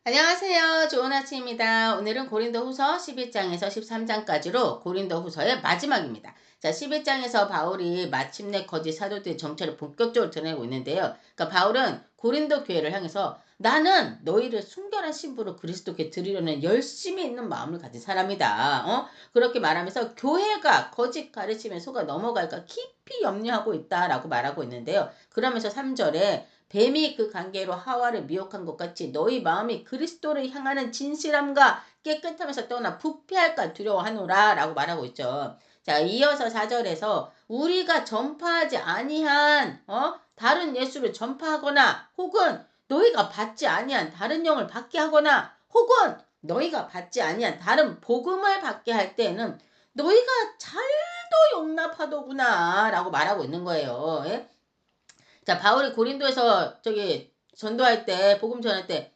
안녕하세요. 좋은 아침입니다. 오늘은 고린도후서 11장에서 13장까지로 고린도후서의 마지막입니다. 자, 11장에서 바울이 마침내 거짓 사도들의 정체를 본격적으로 드러내고 있는데요. 그러니까 바울은 고린도 교회를 향해서 나는 너희를 순결한 신부로 그리스도께 드리려는 열심히 있는 마음을 가진 사람이다. 그렇게 말하면서 교회가 거짓 가르침에 속아 넘어갈까 깊이 염려하고 있다라고 말하고 있는데요. 그러면서 3절에 뱀이 그 관계로 하와를 미혹한 것 같이 너희 마음이 그리스도를 향하는 진실함과 깨끗함에서 떠나 부패할까 두려워하노라 라고 말하고 있죠. 자, 이어서 4절에서 우리가 전파하지 아니한 다른 예수를 전파하거나 혹은 너희가 받지 아니한 다른 영을 받게 하거나 혹은 너희가 받지 아니한 다른 복음을 받게 할 때에는 너희가 잘도 용납하더구나 라고 말하고 있는 거예요. 예? 자, 바울이 고린도에서 전도할 때, 복음 전할 때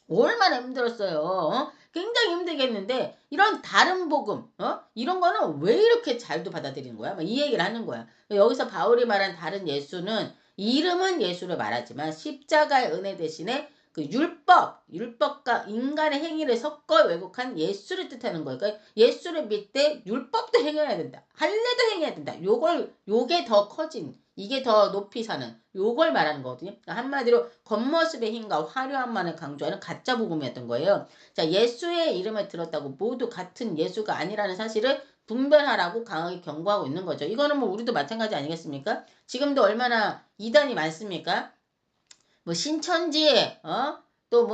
얼마나 힘들었어요. 굉장히 힘들겠는데 이런 다른 복음, 이런 거는 왜 이렇게 잘도 받아들이는 거야? 이 얘기를 하는 거야. 여기서 바울이 말한 다른 예수는 이름은 예수를 말하지만 십자가의 은혜 대신에 그 율법과 인간의 행위를 섞어 왜곡한 예수를 뜻하는 거예요. 그러니까 예수를 믿되 율법도 행해야 된다. 할례도 행해야 된다. 요게 더 커진, 이게 더 높이 사는 요걸 말하는 거거든요. 그러니까 한마디로 겉모습의 힘과 화려함만을 강조하는 가짜 복음이었던 거예요. 자, 예수의 이름을 들었다고 모두 같은 예수가 아니라는 사실을 분별하라고 강하게 경고하고 있는 거죠. 이거는 뭐 우리도 마찬가지 아니겠습니까? 지금도 얼마나 이단이 많습니까? 뭐 신천지, 또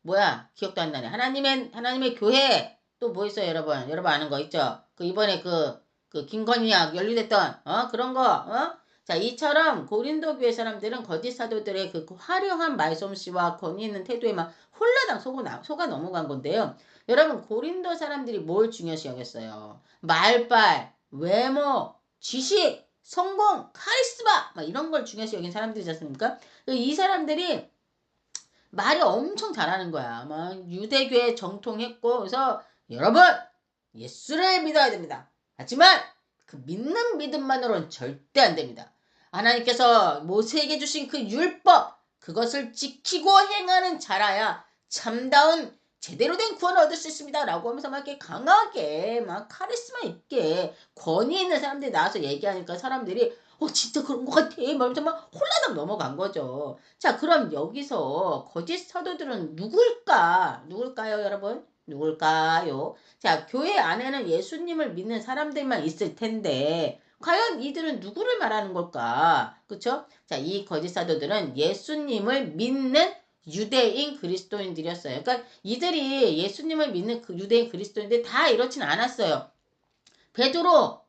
뭐야, 기억도 안 나네. 하나님의 교회, 또 뭐 있어요, 여러분? 여러분 아는 거 있죠? 그 이번에 그 김건희약 연루됐던, 그런 거, 자, 이처럼 고린도 교회 사람들은 거짓 사도들의 그 화려한 말솜씨와 권위 있는 태도에 막 홀라당 속아 넘어간 건데요. 여러분, 고린도 사람들이 뭘 중요시 여겼어요? 말빨, 외모, 지식, 성공, 카리스마, 막 이런 걸 중요시 여긴 사람들이지 않습니까? 이 사람들이 말이 엄청 잘하는 거야. 막 유대교에 정통했고 그래서 여러분 예수를 믿어야 됩니다. 하지만 그 믿는 믿음만으로는 절대 안 됩니다. 하나님께서 모세에게 주신 그 율법 그것을 지키고 행하는 자라야 참다운 제대로 된 구원을 얻을 수 있습니다. 라고 하면서 막 이렇게 강하게 막 카리스마 있게 권위 있는 사람들이 나와서 얘기하니까 사람들이 진짜 그런 것 같아. 말면서 막 홀라당 넘어간 거죠. 자, 그럼 여기서 거짓 사도들은 누굴까? 누굴까요, 여러분? 누굴까요? 자, 교회 안에는 예수님을 믿는 사람들만 있을 텐데, 과연 이들은 누구를 말하는 걸까? 그쵸? 자, 이 거짓 사도들은 예수님을 믿는 유대인 그리스도인들이었어요. 그러니까 이들이 예수님을 믿는 그 유대인 그리스도인들 다 이렇진 않았어요. 베드로,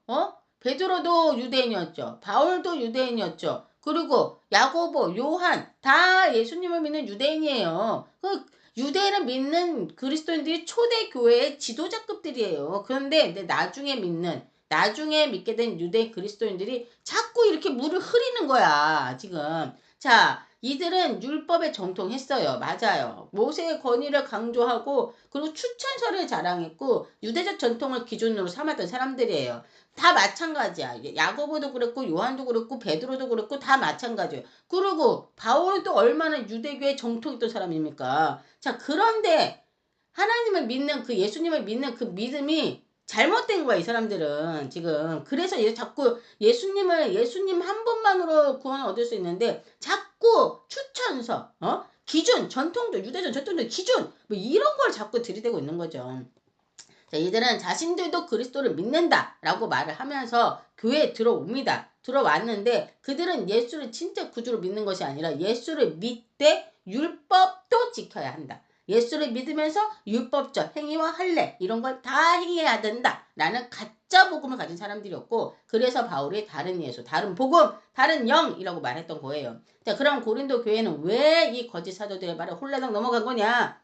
베드로도 유대인이었죠. 바울도 유대인이었죠. 그리고 야고보, 요한 다 예수님을 믿는 유대인이에요. 그 유대인을 믿는 그리스도인들이 초대 교회의 지도자급들이에요. 그런데 나중에 믿게 된 유대 그리스도인들이 자꾸 이렇게 물을 흐리는 거야, 지금. 자, 이들은 율법에 정통했어요. 맞아요. 모세의 권위를 강조하고 그리고 추천서를 자랑했고 유대적 전통을 기준으로 삼았던 사람들이에요. 다 마찬가지야. 야고보도 그랬고 요한도 그랬고 베드로도 그랬고 다 마찬가지예요. 그리고 바울도 얼마나 유대교의 정통 있던 사람입니까? 자, 그런데 하나님을 믿는 그 예수님을 믿는 그 믿음이 잘못된 거야, 이 사람들은 지금. 그래서 자꾸 예수님 한 분만으로 구원을 얻을 수 있는데 자꾸 추천서, 기준, 유대전 전통적 기준 뭐 이런 걸 자꾸 들이대고 있는 거죠. 자, 이들은 자신들도 그리스도를 믿는다라고 말을 하면서 교회에 들어옵니다. 들어왔는데 그들은 예수를 진짜 구주로 믿는 것이 아니라 예수를 믿되 율법도 지켜야 한다. 예수를 믿으면서 율법적 행위와 할례 이런 걸 다 행해야 된다라는 가짜 복음을 가진 사람들이었고 그래서 바울이 다른 예수, 다른 복음, 다른 영이라고 말했던 거예요. 자, 그럼 고린도 교회는 왜 이 거짓 사도들의 말에 홀라당 넘어간 거냐?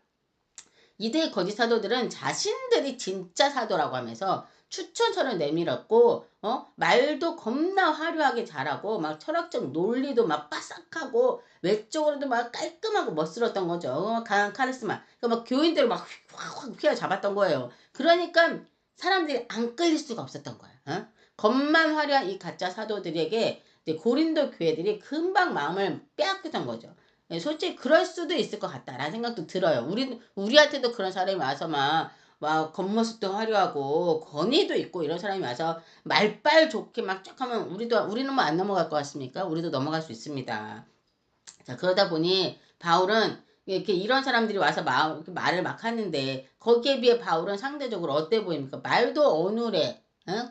이들 거짓 사도들은 자신들이 진짜 사도라고 하면서 추천서를 내밀었고 말도 겁나 화려하게 잘하고 막 철학적 논리도 막 빠삭하고 외적으로도 막 깔끔하고 멋스러웠던 거죠. 강한 카리스마. 그러니까 막 교인들을 막 확 휘어잡았던 거예요. 그러니까 사람들이 안 끌릴 수가 없었던 거야. 겉만 화려한 이 가짜 사도들에게 고린도 교회들이 금방 마음을 빼앗겼던 거죠. 예, 솔직히 그럴 수도 있을 것 같다라는 생각도 들어요. 우리한테도 그런 사람이 와서 막 겉모습도 화려하고 권위도 있고 이런 사람이 와서 말빨 좋게 막 쫙 하면 우리는 뭐 안 넘어갈 것 같습니까? 우리도 넘어갈 수 있습니다. 자, 그러다 보니 바울은 이렇게 이런 사람들이 와서 이렇게 말을 막 하는데 거기에 비해 바울은 상대적으로 어때 보입니까? 말도 어눌해,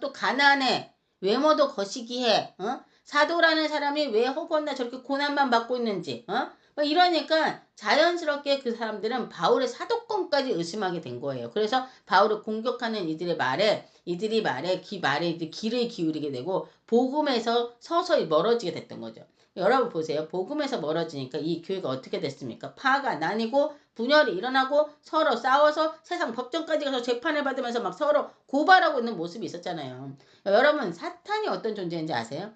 또 가난해, 외모도 거시기해, 사도라는 사람이 왜 허구한나 저렇게 고난만 받고 있는지, 막 이러니까 자연스럽게 그 사람들은 바울의 사도권까지 의심하게 된 거예요. 그래서 바울을 공격하는 이들이 말에 이제 귀를 기울이게 되고 복음에서 서서히 멀어지게 됐던 거죠. 여러분 보세요. 복음에서 멀어지니까 이 교회가 어떻게 됐습니까? 파가 나뉘고 분열이 일어나고 서로 싸워서 세상 법정까지 가서 재판을 받으면서 막 서로 고발하고 있는 모습이 있었잖아요. 여러분 사탄이 어떤 존재인지 아세요?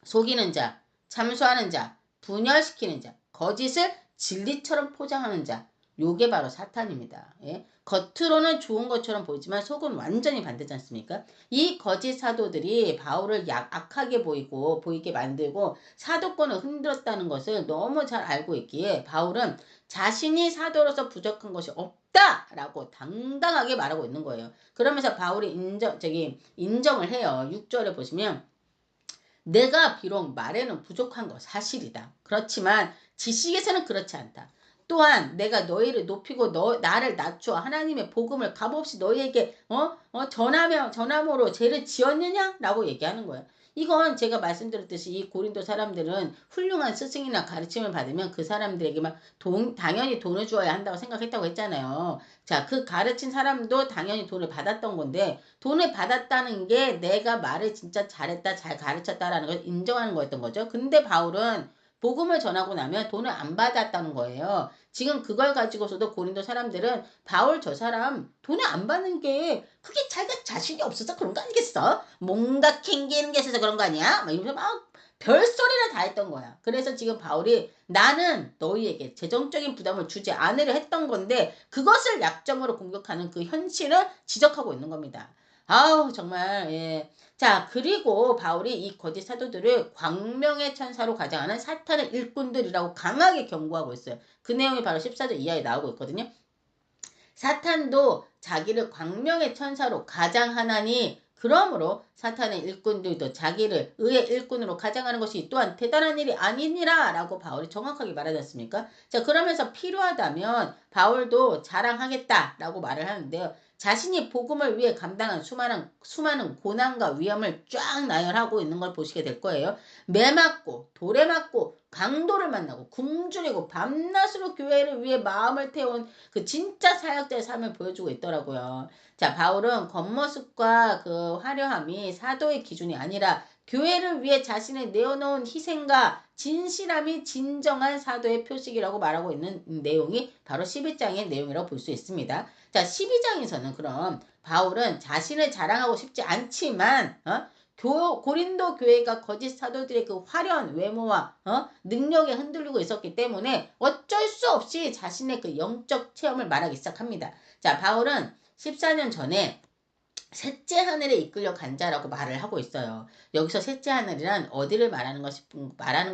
속이는 자, 참소하는 자, 분열시키는 자, 거짓을 진리처럼 포장하는 자. 요게 바로 사탄입니다. 예? 겉으로는 좋은 것처럼 보이지만 속은 완전히 반대지 않습니까? 이 거짓 사도들이 바울을 악하게 보이게 만들고 사도권을 흔들었다는 것을 너무 잘 알고 있기에 바울은 자신이 사도로서 부족한 것이 없다라고 당당하게 말하고 있는 거예요. 그러면서 바울이 인정을 해요. 6절에 보시면 내가 비록 말에는 부족한 거 사실이다. 그렇지만 지식에서는 그렇지 않다. 또한 내가 너희를 높이고 나를 낮추어 하나님의 복음을 값없이 너희에게 전함으로 죄를 지었느냐? 라고 얘기하는 거예요. 이건 제가 말씀드렸듯이 이 고린도 사람들은 훌륭한 스승이나 가르침을 받으면 그 사람들에게만 당연히 돈을 주어야 한다고 생각했다고 했잖아요. 자, 그 가르친 사람도 당연히 돈을 받았던 건데 돈을 받았다는 게 내가 말을 진짜 잘했다, 잘 가르쳤다라는 걸 인정하는 거였던 거죠. 근데 바울은 복음을 전하고 나면 돈을 안 받았다는 거예요. 지금 그걸 가지고서도 고린도 사람들은 바울 저 사람 돈을 안 받는 게 그게 자기가 자신이 없어서 그런 거 아니겠어? 뭔가 캥기는 게 있어서 그런 거 아니야? 막 이러면서 막 별소리를 다 했던 거야. 그래서 지금 바울이 나는 너희에게 재정적인 부담을 주지 않으려 했던 건데 그것을 약점으로 공격하는 그 현실을 지적하고 있는 겁니다. 아우 정말 예. 자 그리고 바울이 이 거짓 사도들을 광명의 천사로 가장하는 사탄의 일꾼들이라고 강하게 경고하고 있어요. 그 내용이 바로 14절 이하에 나오고 있거든요. 사탄도 자기를 광명의 천사로 가장하나니 그러므로 사탄의 일꾼들도 자기를 의의 일꾼으로 가장하는 것이 또한 대단한 일이 아니니라 라고 바울이 정확하게 말하지 않습니까? 자 그러면서 필요하다면 바울도 자랑하겠다 라고 말을 하는데요. 자신이 복음을 위해 감당한 수많은 고난과 위험을 쫙 나열하고 있는 걸 보시게 될 거예요. 매 맞고 돌에 맞고 강도를 만나고 굶주리고 밤낮으로 교회를 위해 마음을 태운 그 진짜 사역자의 삶을 보여주고 있더라고요. 자, 바울은 겉모습과 그 화려함이 사도의 기준이 아니라 교회를 위해 자신을 내어놓은 희생과 진실함이 진정한 사도의 표식이라고 말하고 있는 내용이 바로 12장의 내용이라고 볼 수 있습니다. 자, 12장에서는 그럼 바울은 자신을 자랑하고 싶지 않지만 고린도 교회가 거짓 사도들의 그 화려한 외모와 능력에 흔들리고 있었기 때문에 어쩔 수 없이 자신의 그 영적 체험을 말하기 시작합니다. 자, 바울은 14년 전에 셋째 하늘에 이끌려 간 자라고 말을 하고 있어요. 여기서 셋째 하늘이란 어디를 말하는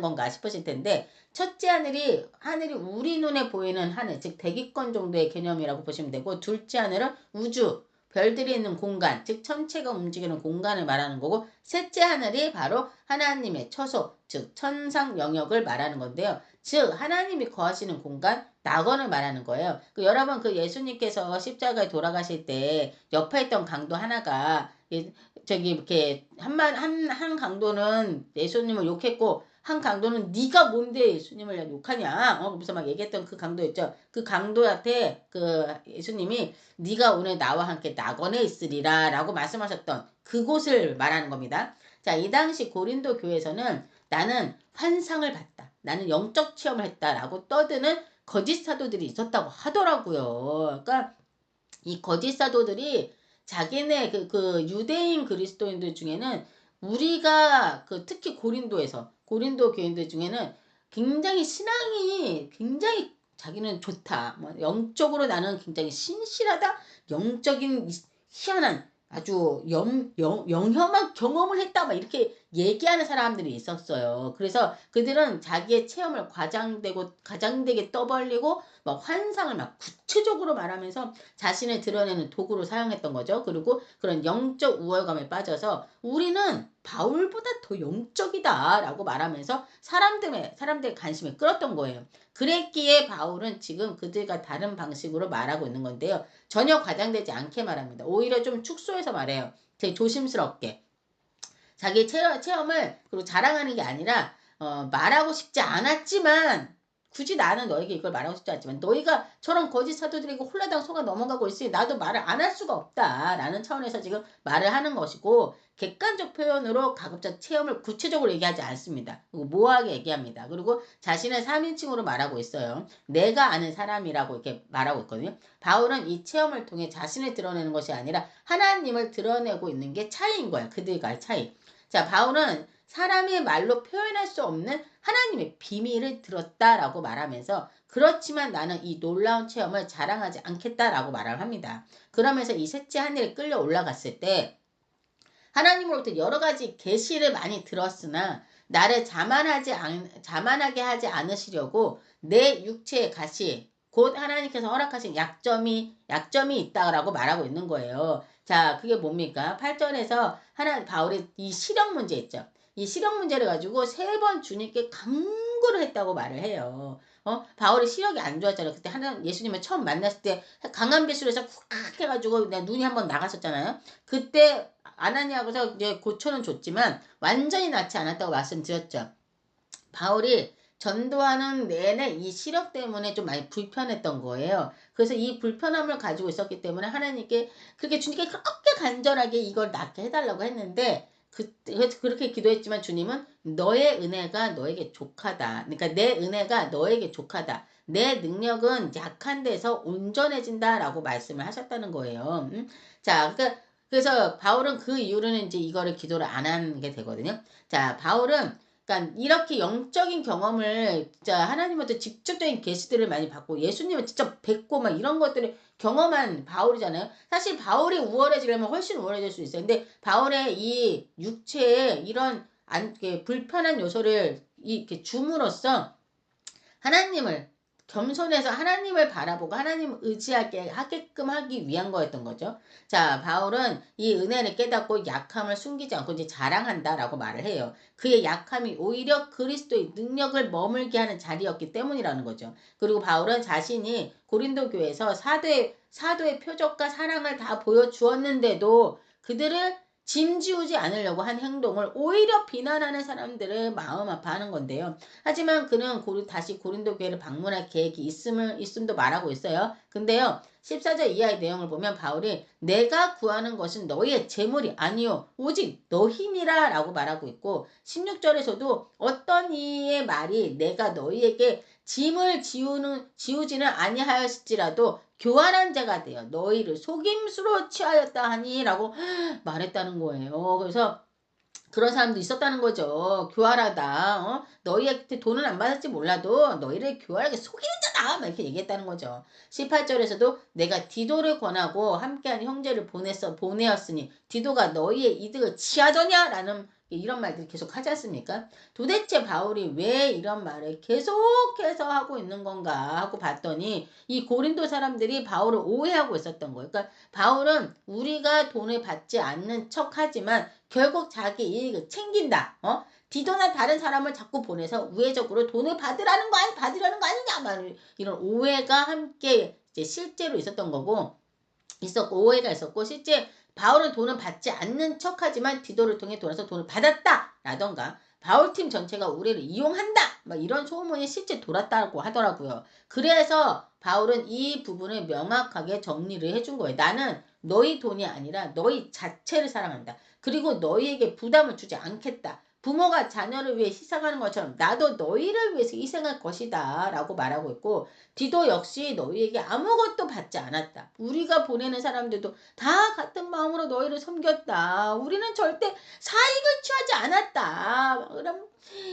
건가 싶으실 텐데 첫째 하늘이 우리 눈에 보이는 하늘, 즉 대기권 정도의 개념이라고 보시면 되고 둘째 하늘은 우주, 별들이 있는 공간, 즉 천체가 움직이는 공간을 말하는 거고 셋째 하늘이 바로 하나님의 처소, 즉 천상 영역을 말하는 건데요. 즉 하나님이 거하시는 공간, 낙원을 말하는 거예요. 여러분 예수님께서 십자가에 돌아가실 때 옆에 있던 강도 하나가 이렇게 한 강도는 예수님을 욕했고 한 강도는 네가 뭔데 예수님을 욕하냐? 그래서 막 얘기했던 그 강도 있죠. 그 강도한테 예수님이 네가 오늘 나와 함께 낙원에 있으리라라고 말씀하셨던 그곳을 말하는 겁니다. 자, 이 당시 고린도 교회에서는 나는 환상을 봤다. 나는 영적 체험을 했다라고 떠드는 거짓 사도들이 있었다고 하더라고요. 그러니까 이 거짓 사도들이 자기네 그 유대인 그리스도인들 중에는 우리가 특히 고린도 교인들 중에는 굉장히 신앙이 굉장히 자기는 좋다. 영적으로 나는 굉장히 신실하다. 영적인 희한한 아주 영험한 경험을 했다. 막 이렇게 얘기하는 사람들이 있었어요. 그래서 그들은 자기의 체험을 과장되게 떠벌리고 막 환상을 막 구체적으로 말하면서 자신을 드러내는 도구로 사용했던 거죠. 그리고 그런 영적 우월감에 빠져서 우리는 바울보다 더 영적이다라고 말하면서 사람들의 관심을 끌었던 거예요. 그랬기에 바울은 지금 그들과 다른 방식으로 말하고 있는 건데요. 전혀 과장되지 않게 말합니다. 오히려 좀 축소해서 말해요. 되게 조심스럽게. 자기 체험을 그리고 자랑하는 게 아니라 말하고 싶지 않았지만 굳이 나는 너에게 이걸 말하고 싶지 않지만 너희가 저런 거짓 사도들에게 홀라당 속아 넘어가고 있으니 나도 말을 안 할 수가 없다라는 차원에서 지금 말을 하는 것이고 객관적 표현으로 가급적 체험을 구체적으로 얘기하지 않습니다. 그리고 모호하게 얘기합니다. 그리고 자신을 3인칭으로 말하고 있어요. 내가 아는 사람이라고 이렇게 말하고 있거든요. 바울은 이 체험을 통해 자신을 드러내는 것이 아니라 하나님을 드러내고 있는 게 차이인 거야. 그들과의 차이. 자, 바울은 사람의 말로 표현할 수 없는 하나님의 비밀을 들었다라고 말하면서 그렇지만 나는 이 놀라운 체험을 자랑하지 않겠다라고 말을 합니다. 그러면서 이 셋째 하늘에 끌려 올라갔을 때 하나님으로부터 여러 가지 계시를 많이 들었으나 나를 자만하게 하지 않으시려고 내 육체의 가시 곧 하나님께서 허락하신 약점이 있다라고 말하고 있는 거예요. 자, 그게 뭡니까? 8절에서 바울이 이 시력 문제 있죠. 이 시력 문제를 가지고 3번 주님께 강구를 했다고 말을 해요. 바울이 시력이 안 좋았잖아요. 그때 예수님을 처음 만났을 때 강한 배수로해서 쿡 해가지고 눈이 한번 나갔었잖아요. 그때 아나니아고서 이제 고쳐는 줬지만 완전히 낫지 않았다고 말씀드렸죠. 바울이 전도하는 내내 이 시력 때문에 좀 많이 불편했던 거예요. 그래서 이 불편함을 가지고 있었기 때문에 하나님께 주님께 그렇게 간절하게 이걸 낫게 해달라고 했는데 그렇게 기도했지만 주님은 너의 은혜가 너에게 족하다. 그러니까 내 은혜가 너에게 족하다. 내 능력은 약한 데서 온전해진다라고 말씀을 하셨다는 거예요. 자, 그래서 바울은 그 이후로는 이제 이거를 기도를 안 하는 게 되거든요. 자, 바울은 그러니까 이렇게 영적인 경험을 진짜 하나님한테 직접적인 계시들을 많이 받고 예수님을 직접 뵙고 막 이런 것들을 경험한 바울이잖아요. 사실 바울이 우월해지려면 훨씬 우월해질 수 있어요. 근데 바울의 이 육체에 이런 불편한 요소를 이렇게 줌으로써 하나님을 겸손해서 하나님을 바라보고 하나님을 의지하게 하게끔 하기 위한 거였던 거죠. 자, 바울은 이 은혜를 깨닫고 약함을 숨기지 않고 이제 자랑한다라고 말을 해요. 그의 약함이 오히려 그리스도의 능력을 머물게 하는 자리였기 때문이라는 거죠. 그리고 바울은 자신이 고린도 교회에서 사도의 표적과 사랑을 다 보여주었는데도 그들을 짐지우지 않으려고 한 행동을 오히려 비난하는 사람들을 마음 아파하는 건데요. 하지만 그는 다시 고린도 교회를 방문할 계획이 있음도 말하고 있어요. 근데요. 14절 이하의 내용을 보면 바울이 내가 구하는 것은 너희의 재물이 아니요 오직 너희니라 라고 말하고 있고 16절에서도 어떤 이의 말이 내가 너희에게 짐을 지우지는 아니하였을지라도 교활한 자가 되어 너희를 속임수로 취하였다 하니 라고 말했다는 거예요. 그래서 그런 사람도 있었다는 거죠. 교활하다. 너희한테 돈은 안 받을지 몰라도 너희를 교활하게 속이는 자다. 막 이렇게 얘기했다는 거죠. 18절에서도 내가 디도를 권하고 함께한 형제를 보내었으니 디도가 너희의 이득을 취하더냐? 라는 이런 말들이 계속 하지 않습니까? 도대체 바울이 왜 이런 말을 계속해서 하고 있는 건가 하고 봤더니 이 고린도 사람들이 바울을 오해하고 있었던 거예요. 그러니까 바울은 우리가 돈을 받지 않는 척하지만 결국 자기 이익을 챙긴다. 디도나 다른 사람을 자꾸 보내서 우회적으로 돈을 받으려는 거 아니냐? 막 이런 오해가 함께 이제 실제로 있었던 거고 오해가 있었고 실제 바울은 돈을 받지 않는 척하지만 디도를 통해 돌아서 돈을 받았다라던가 바울팀 전체가 우리를 이용한다 막 이런 소문이 실제 돌았다고 하더라고요. 그래서 바울은 이 부분을 명확하게 정리를 해준 거예요. 나는 너희 돈이 아니라 너희 자체를 사랑한다. 그리고 너희에게 부담을 주지 않겠다. 부모가 자녀를 위해 희생하는 것처럼 나도 너희를 위해서 희생할 것이다 라고 말하고 있고 디도 역시 너희에게 아무것도 받지 않았다. 우리가 보내는 사람들도 다 같은 마음으로 너희를 섬겼다. 우리는 절대 사익을 취하지 않았다. 그럼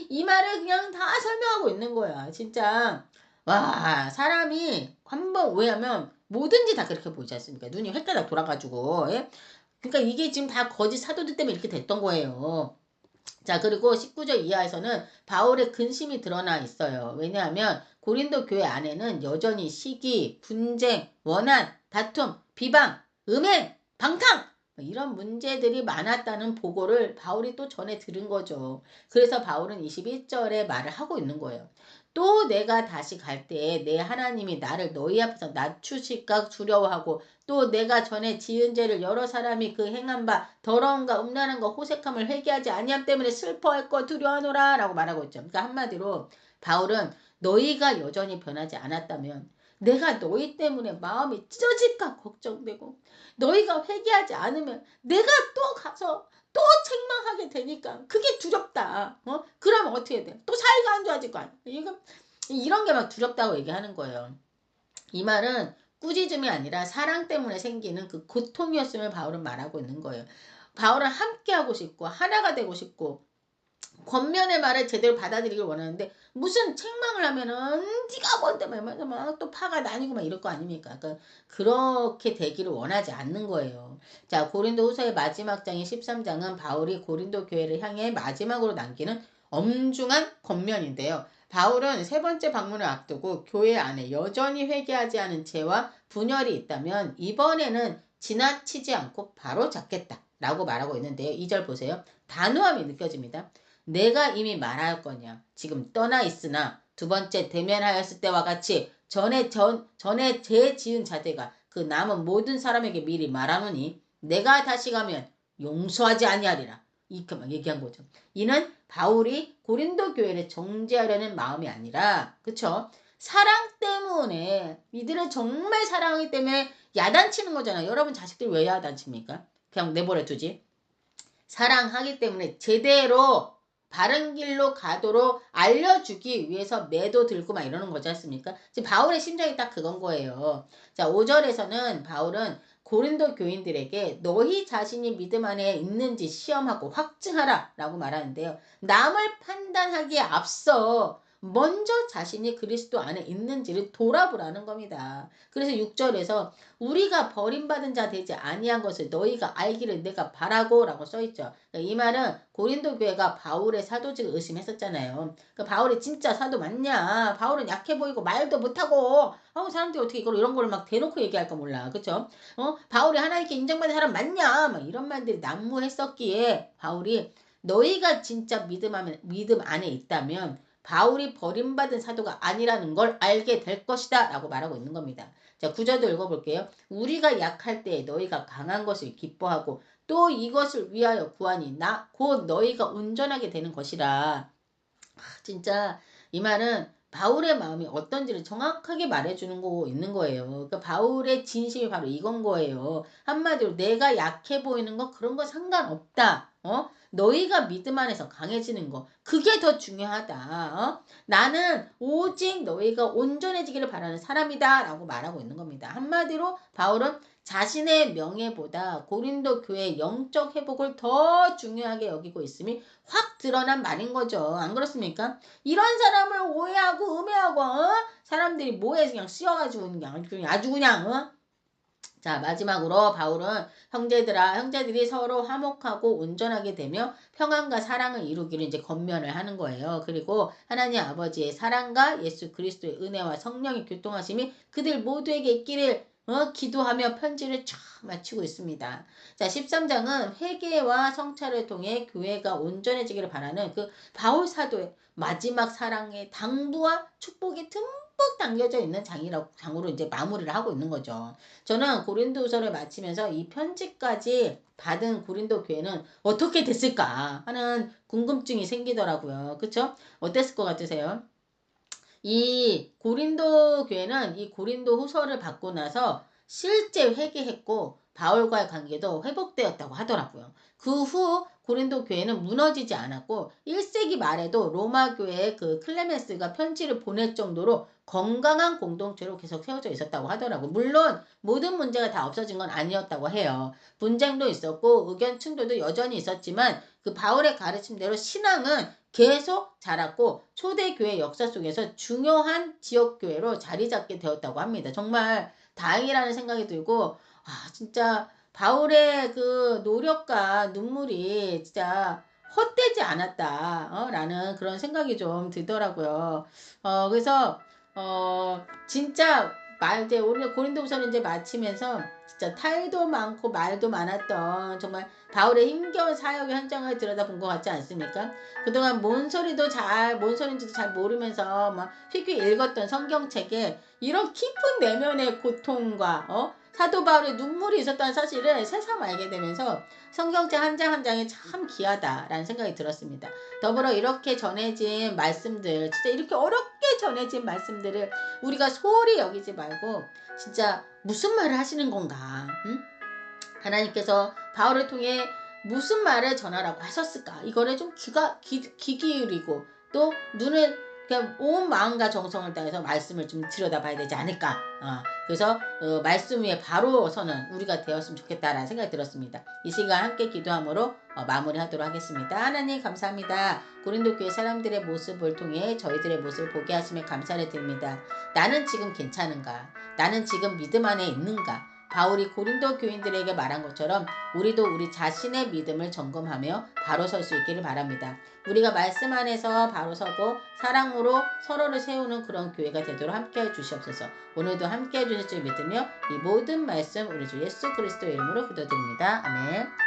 이 말을 그냥 다 설명하고 있는 거야. 진짜 와 사람이 한번 오해하면 뭐든지 다 그렇게 보이지 않습니까? 눈이 획가닥 돌아가지고 예? 그러니까 이게 지금 다 거짓 사도들 때문에 이렇게 됐던 거예요. 자, 그리고 19절 이하에서는 바울의 근심이 드러나 있어요. 왜냐하면 고린도 교회 안에는 여전히 시기, 분쟁, 원한, 다툼, 비방, 음행, 방탕 이런 문제들이 많았다는 보고를 바울이 또 전에 들은 거죠. 그래서 바울은 21절에 말을 하고 있는 거예요. 또 내가 다시 갈 때에 내 하나님이 나를 너희 앞에서 낮추실까 두려워하고 또 내가 전에 지은 죄를 여러 사람이 그 행한 바 더러움과 음란함과 호색함을 회개하지 아니함 때문에 슬퍼할 거 두려워하노라 라고 말하고 있죠. 그러니까 한마디로 바울은 너희가 여전히 변하지 않았다면 내가 너희 때문에 마음이 찢어질까 걱정되고 너희가 회개하지 않으면 내가 또 가서 또 책망하게 되니까 그게 두렵다. 그러면 어떻게 돼? 또 사이가 안 좋아질 거 아니야. 이런 게 막 두렵다고 얘기하는 거예요. 이 말은 꾸짖음이 아니라 사랑 때문에 생기는 그 고통이었음을 바울은 말하고 있는 거예요. 바울은 함께하고 싶고 하나가 되고 싶고 권면의 말을 제대로 받아들이길 원하는데 무슨 책망을 하면은 네가 뭔데 막 또 파가 나뉘고 막 이럴 거 아닙니까? 그러니까 그렇게 되기를 원하지 않는 거예요. 자, 고린도 후서의 마지막 장인 13장은 바울이 고린도 교회를 향해 마지막으로 남기는 엄중한 권면인데요. 바울은 세 번째 방문을 앞두고 교회 안에 여전히 회개하지 않은 죄와 분열이 있다면 이번에는 지나치지 않고 바로 잡겠다 라고 말하고 있는데요. 2절 보세요. 단호함이 느껴집니다. 내가 이미 말하였거냐 지금 떠나 있으나 두 번째 대면하였을 때와 같이 전에 죄 지은 자들과 그 남은 모든 사람에게 미리 말하노니 내가 다시 가면 용서하지 아니하리라. 이렇게 얘기한 거죠. 이는 바울이 고린도 교회를 정죄하려는 마음이 아니라 그쵸? 사랑 때문에 이들을 정말 사랑하기 때문에 야단치는 거잖아요. 여러분 자식들 왜 야단칩니까? 그냥 내버려 두지. 사랑하기 때문에 제대로 바른 길로 가도록 알려주기 위해서 매도 들고 막 이러는 거지 않습니까? 지금 바울의 심정이 딱 그건 거예요. 자, 5절에서는 바울은 고린도 교인들에게 너희 자신이 믿음 안에 있는지 시험하고 확증하라 라고 말하는데요. 남을 판단하기에 앞서 먼저 자신이 그리스도 안에 있는지를 돌아보라는 겁니다. 그래서 6절에서 우리가 버림받은 자 되지 아니한 것을 너희가 알기를 내가 바라고 라고 써있죠. 이 말은 고린도 교회가 바울의 사도직을 의심했었잖아요. 바울이 진짜 사도 맞냐? 바울은 약해 보이고 말도 못하고 사람들이 어떻게 이런 걸 막 대놓고 얘기할까 몰라. 그쵸? 바울이 하나님께 인정받은 사람 맞냐? 막 이런 말들이 난무했었기에 바울이 너희가 진짜 믿음 안에 있다면 바울이 버림받은 사도가 아니라는 걸 알게 될 것이다 라고 말하고 있는 겁니다. 자, 9절도 읽어볼게요. 우리가 약할 때 너희가 강한 것을 기뻐하고 또 이것을 위하여 구하니 곧 너희가 온전하게 되는 것이라. 진짜 이 말은 바울의 마음이 어떤지를 정확하게 말해주는 거 있는 거예요. 그러니까 바울의 진심이 바로 이건 거예요. 한마디로 내가 약해 보이는 거 그런 거 상관없다. 너희가 믿음 안에서 강해지는 거 그게 더 중요하다. 나는 오직 너희가 온전해지기를 바라는 사람이다 라고 말하고 있는 겁니다. 한마디로 바울은 자신의 명예보다 고린도 교회의 영적 회복을 더 중요하게 여기고 있음이 확 드러난 말인 거죠. 안 그렇습니까? 이런 사람을 오해하고 음해하고 사람들이 뭐에 그냥 씌워가지고 그냥 아주 그냥 자, 마지막으로 바울은 형제들이 서로 화목하고 온전하게 되며 평안과 사랑을 이루기를 이제 권면을 하는 거예요. 그리고 하나님 아버지의 사랑과 예수 그리스도의 은혜와 성령의 교통하심이 그들 모두에게 있기를 기도하며 편지를 쫙 마치고 있습니다. 자, 13장은 회개와 성찰을 통해 교회가 온전해지기를 바라는 그 바울 사도의 마지막 사랑의 당부와 축복이 듬뿍 담겨져 있는 장으로 이제 마무리를 하고 있는 거죠. 저는 고린도후서를 마치면서 이 편지까지 받은 고린도 교회는 어떻게 됐을까 하는 궁금증이 생기더라고요. 그쵸? 어땠을 것 같으세요? 이 고린도 교회는 이 고린도 후서를 받고 나서 실제 회개했고 바울과의 관계도 회복되었다고 하더라고요. 그 후 고린도 교회는 무너지지 않았고 1세기 말에도 로마 교회의 그 클레멘스가 편지를 보낼 정도로 건강한 공동체로 계속 세워져 있었다고 하더라고요. 물론 모든 문제가 다 없어진 건 아니었다고 해요. 분쟁도 있었고 의견 충돌도 여전히 있었지만 그 바울의 가르침대로 신앙은 계속 자랐고 초대교회 역사 속에서 중요한 지역교회로 자리 잡게 되었다고 합니다. 정말 다행이라는 생각이 들고 진짜 바울의 그 노력과 눈물이 진짜 헛되지 않았다. 라는 그런 생각이 좀 들더라고요. 그래서 진짜 이제 오늘 고린도후서를 이제 마치면서 진짜 탈도 많고 말도 많았던 정말 바울의 힘겨운 사역의 현장을 들여다본 것 같지 않습니까? 그동안 뭔 소리인지도 잘 모르면서 막 휙휙 읽었던 성경책에 이런 깊은 내면의 고통과 사도 바울의 눈물이 있었다는 사실을 새삼 알게 되면서 성경책 한 장 한 장이 참 귀하다라는 생각이 들었습니다. 더불어 이렇게 전해진 말씀들, 진짜 이렇게 어렵게 전해진 말씀들을 우리가 소홀히 여기지 말고 진짜 무슨 말을 하시는 건가? 응? 하나님께서 바울을 통해 무슨 말을 전하라고 하셨을까? 이거를 좀 귀 기울이고 또 눈을 그냥 온 마음과 정성을 다해서 말씀을 좀 들여다봐야 되지 않을까? 그래서 말씀 위에 바로 서는 우리가 되었으면 좋겠다라는 생각이 들었습니다. 이 시간 함께 기도함으로 마무리하도록 하겠습니다. 하나님 감사합니다. 고린도 교회 사람들의 모습을 통해 저희들의 모습을 보게 하심에 감사를 드립니다. 나는 지금 괜찮은가? 나는 지금 믿음 안에 있는가? 바울이 고린도 교인들에게 말한 것처럼 우리도 우리 자신의 믿음을 점검하며 바로 설 수 있기를 바랍니다. 우리가 말씀 안에서 바로 서고 사랑으로 서로를 세우는 그런 교회가 되도록 함께해 주시옵소서. 오늘도 함께해 주실 줄 믿으며 이 모든 말씀 우리 주 예수 그리스도의 이름으로 기도드립니다. 아멘.